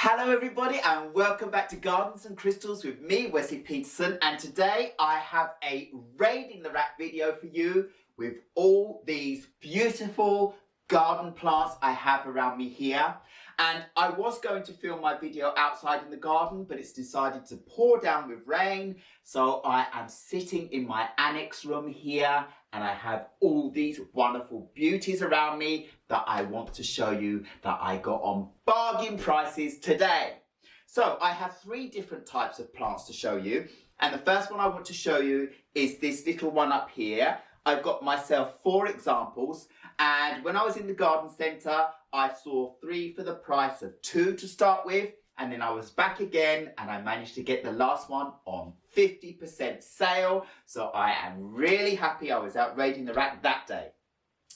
Hello everybody and welcome back to Gardens and Crystals with me, Wesley Peterson, and today I have a raid in the rack video for you with all these beautiful garden plants I have around me here. And I was going to film my video outside in the garden, but it's decided to pour down with rain, so I am sitting in my annex room here and I have all these wonderful beauties around me that I want to show you that I got on bargain prices today. So I have three different types of plants to show you, and the first one I want to show you is this little one up here. I've got myself 4 examples, and when I was in the garden centre I saw 3 for the price of 2 to start with, and then I was back again and I managed to get the last one on 50% sale. So I am really happy I was out raiding the rack that day.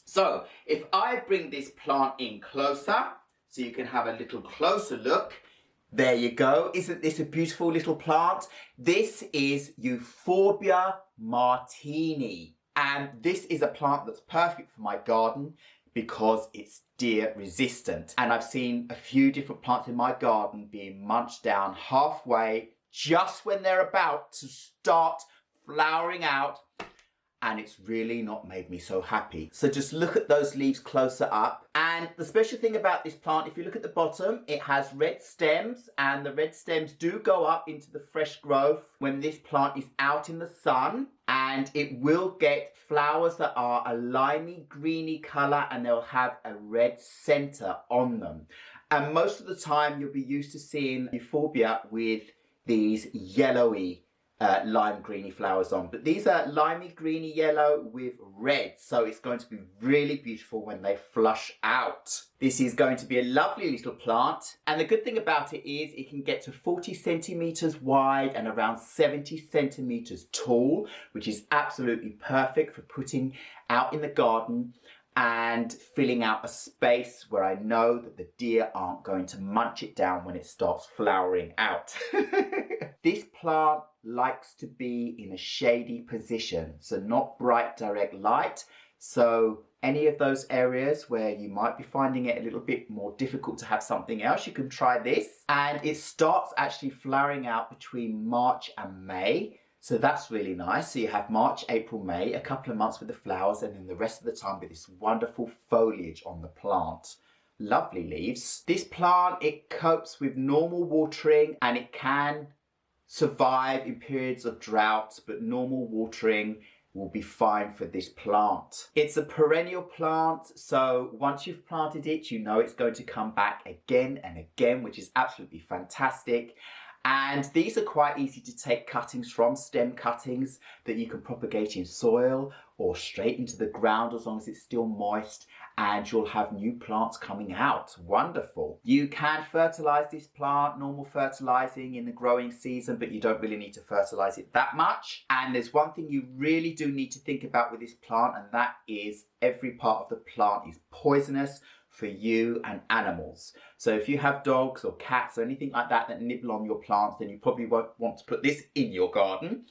So if I bring this plant in closer so you can have a little closer look, there you go. Isn't this a beautiful little plant? This is Euphorbia Martini, and this is a plant that's perfect for my garden because it's deer resistant. And I've seen a few different plants in my garden being munched down halfway just when they're about to start flowering out, and it's really not made me so happy. So just look at those leaves closer up. And the special thing about this plant, if you look at the bottom, it has red stems, and the red stems do go up into the fresh growth when this plant is out in the sun, and it will get flowers that are a limey greeny colour and they'll have a red centre on them. And most of the time you'll be used to seeing Euphorbia with these yellowy lime greeny flowers on, but these are limey greeny yellow with red, so it's going to be really beautiful when they flush out. This is going to be a lovely little plant, and the good thing about it is it can get to 40 centimeters wide and around 70 centimeters tall, which is absolutely perfect for putting out in the garden and filling out a space where I know that the deer aren't going to munch it down when it starts flowering out. This plant likes to be in a shady position, so not bright direct light. So any of those areas where you might be finding it a little bit more difficult to have something else, you can try this. And it starts actually flowering out between March and May. So that's really nice. So you have March, April, May, a couple of months with the flowers, and then the rest of the time with this wonderful foliage on the plant. Lovely leaves. This plant, it copes with normal watering and it can survive in periods of drought, but normal watering will be fine for this plant. It's a perennial plant, so once you've planted it, you know it's going to come back again and again, which is absolutely fantastic. And these are quite easy to take cuttings from, stem cuttings that you can propagate in soil or straight into the ground as long as it's still moist, and you'll have new plants coming out. Wonderful. You can fertilize this plant, normal fertilizing in the growing season, but you don't really need to fertilize it that much. And there's one thing you really do need to think about with this plant, and that is every part of the plant is poisonous for you and animals. So if you have dogs or cats or anything like that that nibble on your plants, then you probably won't want to put this in your garden.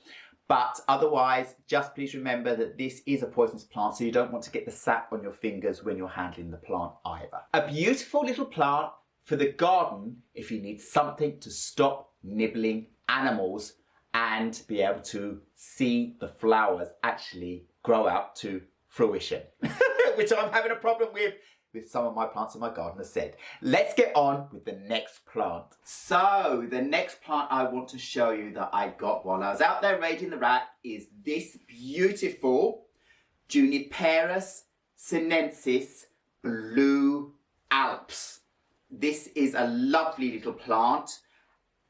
But otherwise, just please remember that this is a poisonous plant, so you don't want to get the sap on your fingers when you're handling the plant either. A beautiful little plant for the garden if you need something to stop nibbling animals and be able to see the flowers actually grow out to fruition, which I'm having a problem with some of my plants in my garden, as said. Let's get on with the next plant. So the next plant I want to show you that I got while I was out there raiding the rack is this beautiful Juniperus Sinensis blue Alps. This is a lovely little plant,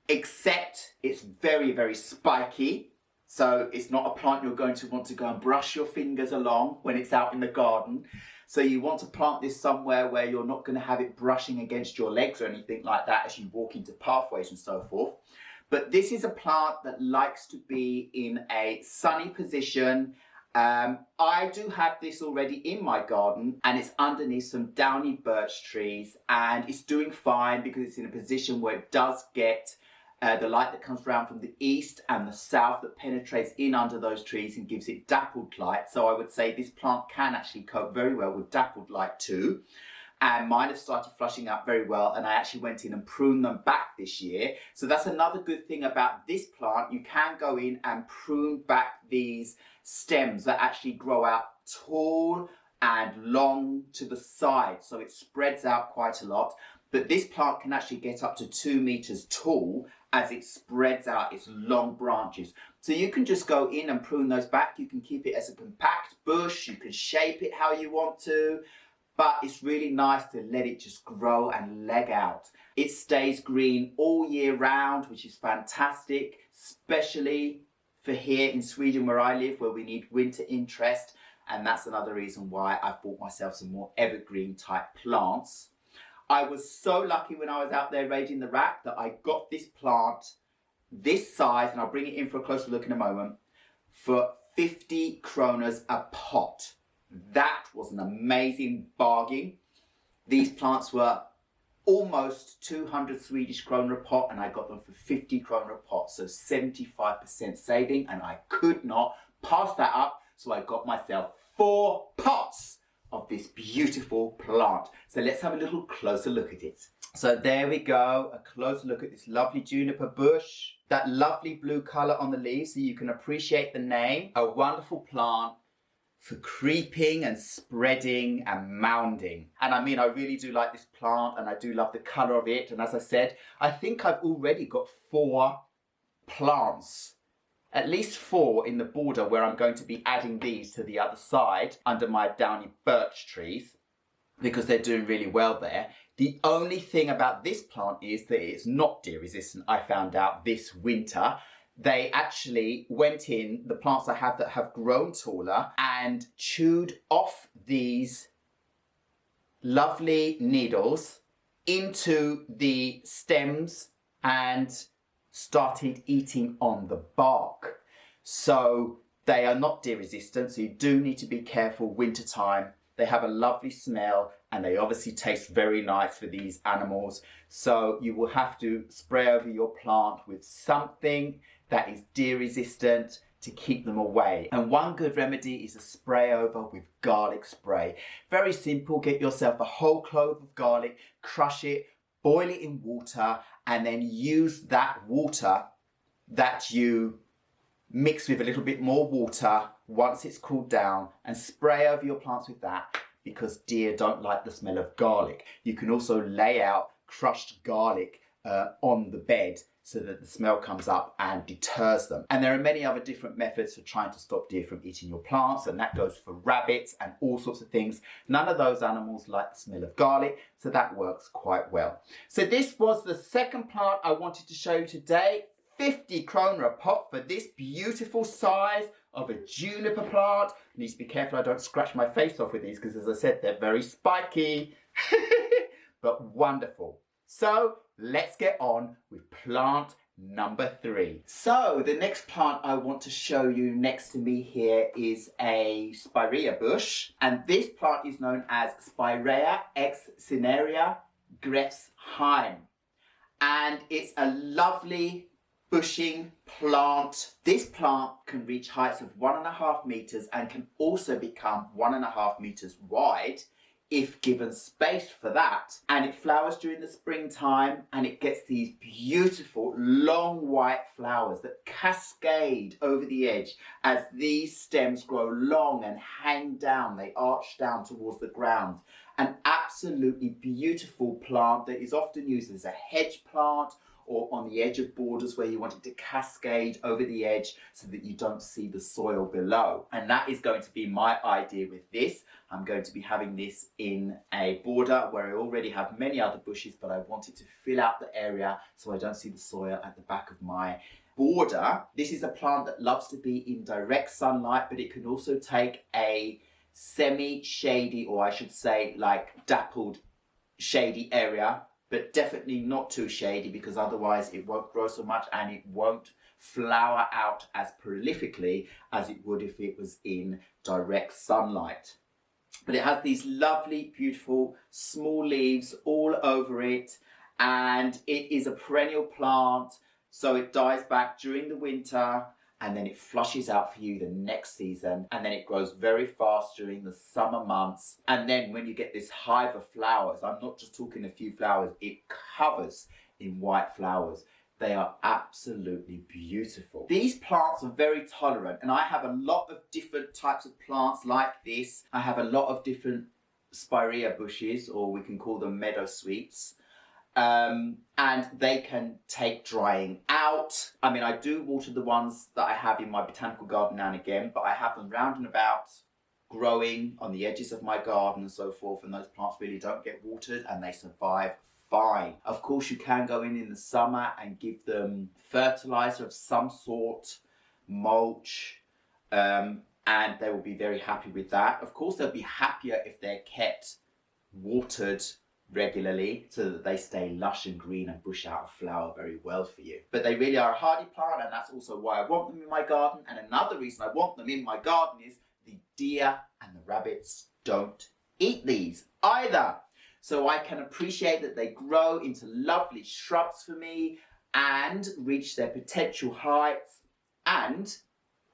except it's very, very spiky. So it's not a plant you're going to want to go and brush your fingers along when it's out in the garden. So you want to plant this somewhere where you're not going to have it brushing against your legs or anything like that as you walk into pathways and so forth. But this is a plant that likes to be in a sunny position. I do have this already in my garden, and it's underneath some downy birch trees, and it's doing fine because it's in a position where it does get the light that comes around from the east and the south that penetrates in under those trees and gives it dappled light. So I would say this plant can actually cope very well with dappled light too. and mine have started flushing out very well, and I actually went in and pruned them back this year. So that's another good thing about this plant. You can go in and prune back these stems that actually grow out tall and long to the side, so it spreads out quite a lot. But this plant can actually get up to 2 meters tall as it spreads out its long branches. So you can just go in and prune those back. You can keep it as a compact bush, you can shape it how you want to, but it's really nice to let it just grow and leg out. It stays green all year round, which is fantastic, especially for here in Sweden where I live, where we need winter interest. And that's another reason why I bought myself some more evergreen type plants. I was so lucky when I was out there raiding the rack that I got this plant this size, and I'll bring it in for a closer look in a moment, for 50 kroners a pot. That was an amazing bargain. These plants were almost 200 Swedish kronor a pot, and I got them for 50 kronor a pot, so 75% saving, and I could not pass that up, so I got myself 4 pots of this beautiful plant. So let's have a little closer look at it. So there we go, a closer look at this lovely juniper bush. That lovely blue colour on the leaves, so you can appreciate the name. A wonderful plant for creeping and spreading and mounding. And I mean, I really do like this plant, and I do love the colour of it. And as I said, I think I've already got 4 plants, at least 4 in the border where I'm going to be adding these to the other side under my downy birch trees, because they're doing really well there. The only thing about this plant is that it's not deer resistant. I found out this winter. They actually went in, the plants I have that have grown taller, and chewed off these lovely needles into the stems and started eating on the bark. So they are not deer resistant, so you do need to be careful wintertime. They have a lovely smell, and they obviously taste very nice for these animals. So you will have to spray over your plant with something that is deer resistant to keep them away. And one good remedy is a spray over with garlic spray. Very simple, get yourself a whole clove of garlic, crush it, boil it in water, and then use that water that you mix with a little bit more water once it's cooled down, and spray over your plants with that, because deer don't like the smell of garlic. You can also lay out crushed garlic on the bed so that the smell comes up and deters them. And there are many other different methods for trying to stop deer from eating your plants, and that goes for rabbits and all sorts of things. None of those animals like the smell of garlic, so that works quite well. So this was the second plant I wanted to show you today. 50 kronor a pot for this beautiful size of a juniper plant. I need to be careful I don't scratch my face off with these, because as I said, they're very spiky, but wonderful. So let's get on with plant number 3. So the next plant I want to show you next to me here is a Spiraea bush, and this plant is known as Spiraea x cinerea Grefsheim, and it's a lovely bushing plant. This plant can reach heights of 1.5 meters and can also become 1.5 meters wide if given space for that. And it flowers during the springtime, and it gets these beautiful long white flowers that cascade over the edge as these stems grow long and hang down. They arch down towards the ground. An absolutely beautiful plant that is often used as a hedge plant, or on the edge of borders where you want it to cascade over the edge so that you don't see the soil below. And that is going to be my idea with this. I'm going to be having this in a border where I already have many other bushes, but I want it to fill out the area so I don't see the soil at the back of my border. This is a plant that loves to be in direct sunlight, but it can also take a semi-shady, or I should say like dappled shady area, but definitely not too shady, because otherwise it won't grow so much and it won't flower out as prolifically as it would if it was in direct sunlight. But it has these lovely, beautiful, small leaves all over it, and it is a perennial plant, so it dies back during the winter, and then it flushes out for you the next season, and then it grows very fast during the summer months. And then when you get this hive of flowers, I'm not just talking a few flowers, it covers in white flowers. They are absolutely beautiful. These plants are very tolerant, and I have a lot of different types of plants like this. I have a lot of different Spiraea bushes, or we can call them Meadowsweets. And they can take drying out. I mean, I do water the ones that I have in my botanical garden now and again, but I have them round and about, growing on the edges of my garden and so forth, and those plants really don't get watered and they survive fine. Of course, you can go in the summer and give them fertilizer of some sort, mulch, and they will be very happy with that. Of course, they'll be happier if they're kept watered regularly so that they stay lush and green and bush out a flower very well for you. But they really are a hardy plant, and that's also why I want them in my garden. And another reason I want them in my garden is the deer and the rabbits don't eat these either. So I can appreciate that they grow into lovely shrubs for me and reach their potential heights, and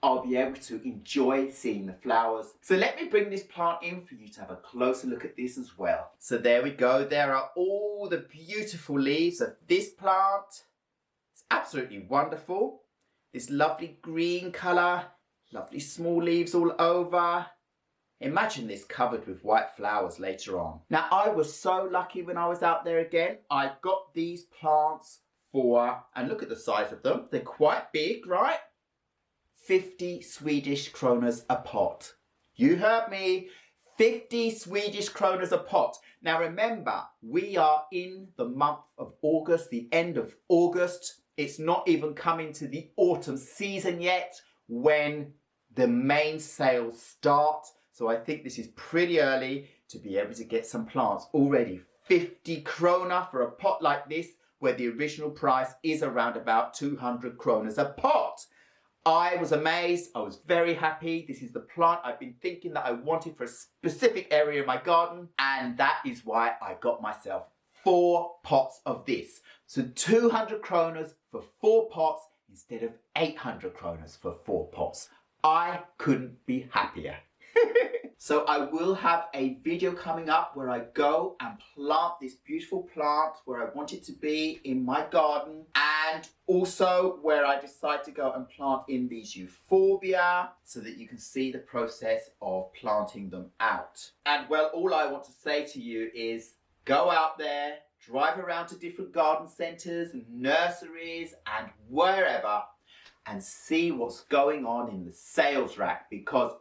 I'll be able to enjoy seeing the flowers. So let me bring this plant in for you to have a closer look at this as well. So there we go. There are all the beautiful leaves of this plant. It's absolutely wonderful. This lovely green colour, lovely small leaves all over. Imagine this covered with white flowers later on. Now, I was so lucky when I was out there again. I got these plants for, and look at the size of them. They're quite big, right? 50 Swedish kronors a pot. You heard me, 50 Swedish kronors a pot. Now remember, we are in the month of August, the end of August. It's not even coming to the autumn season yet when the main sales start. So I think this is pretty early to be able to get some plants already. 50 krona for a pot like this, where the original price is around about 200 kronas a pot. I was amazed. I was very happy. This is the plant I've been thinking that I wanted for a specific area in my garden, and that is why I got myself 4 pots of this. So 200 kronas for 4 pots instead of 800 kronas for 4 pots. I couldn't be happier. So I will have a video coming up where I go and plant this beautiful plant where I want it to be in my garden, and also where I decide to go and plant in these Euphorbia so that you can see the process of planting them out. And well, all I want to say to you is go out there, drive around to different garden centres and nurseries and wherever, and see what's going on in the sales rack, because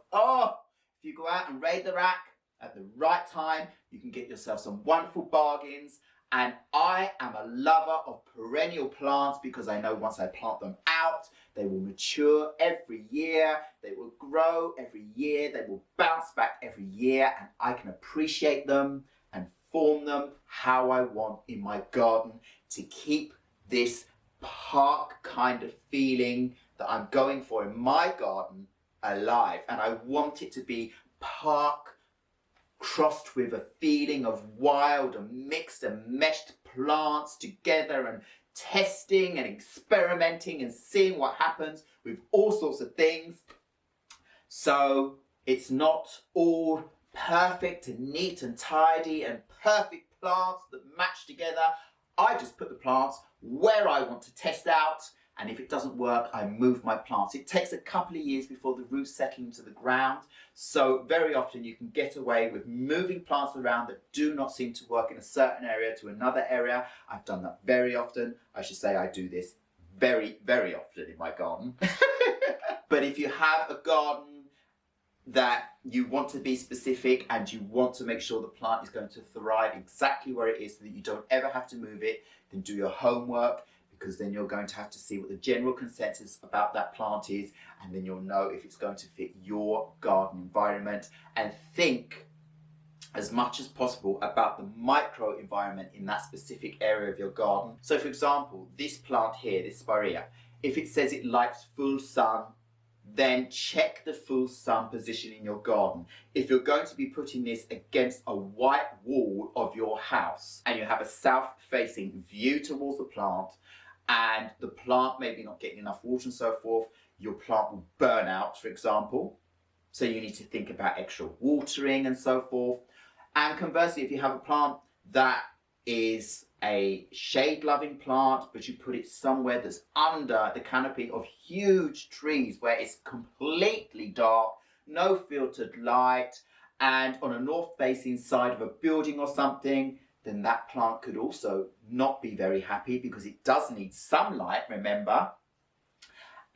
if you go out and raid the rack at the right time, you can get yourself some wonderful bargains. And I am a lover of perennial plants because I know once I plant them out, they will mature every year, they will grow every year, they will bounce back every year, and I can appreciate them and form them how I want in my garden to keep this park kind of feeling that I'm going for in my garden alive. And I want it to be park crossed with a feeling of wild and mixed and meshed plants together, and testing and experimenting and seeing what happens with all sorts of things. So it's not all perfect and neat and tidy and perfect plants that match together. I just put the plants where I want to test out, and if it doesn't work, I move my plants. It takes a couple of years before the roots settle into the ground, so very often you can get away with moving plants around that do not seem to work in a certain area to another area. I've done that very often. I should say I do this very, very often in my garden. But if you have a garden that you want to be specific and you want to make sure the plant is going to thrive exactly where it is so that you don't ever have to move it, then do your homework, because then you're going to have to see what the general consensus about that plant is, and then you'll know if it's going to fit your garden environment. And think as much as possible about the micro environment in that specific area of your garden. So for example, this plant here, this Spiraea, if it says it likes full sun, then check the full sun position in your garden. If you're going to be putting this against a white wall of your house and you have a south facing view towards the plant, and the plant maybe not getting enough water and so forth, your plant will burn out, for example. So you need to think about extra watering and so forth. And conversely, if you have a plant that is a shade-loving plant, but you put it somewhere that's under the canopy of huge trees where it's completely dark, no filtered light, and on a north-facing side of a building or something, then that plant could also not be very happy because it does need sunlight, remember?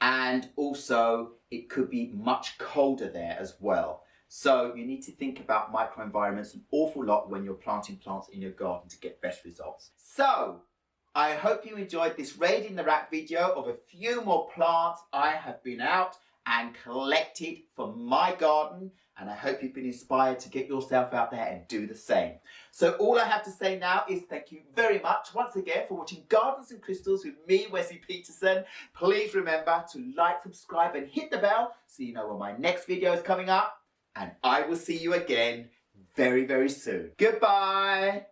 And also it could be much colder there as well. So you need to think about microenvironments an awful lot when you're planting plants in your garden to get best results. So I hope you enjoyed this raid in the rack video of a few more plants I have been out and collected for my garden, and I hope you've been inspired to get yourself out there and do the same. So all I have to say now is thank you very much once again for watching Gardens and Crystals with me, Wesley Peterson. Please remember to like, subscribe and hit the bell so you know when my next video is coming up, and I will see you again very, very soon. Goodbye.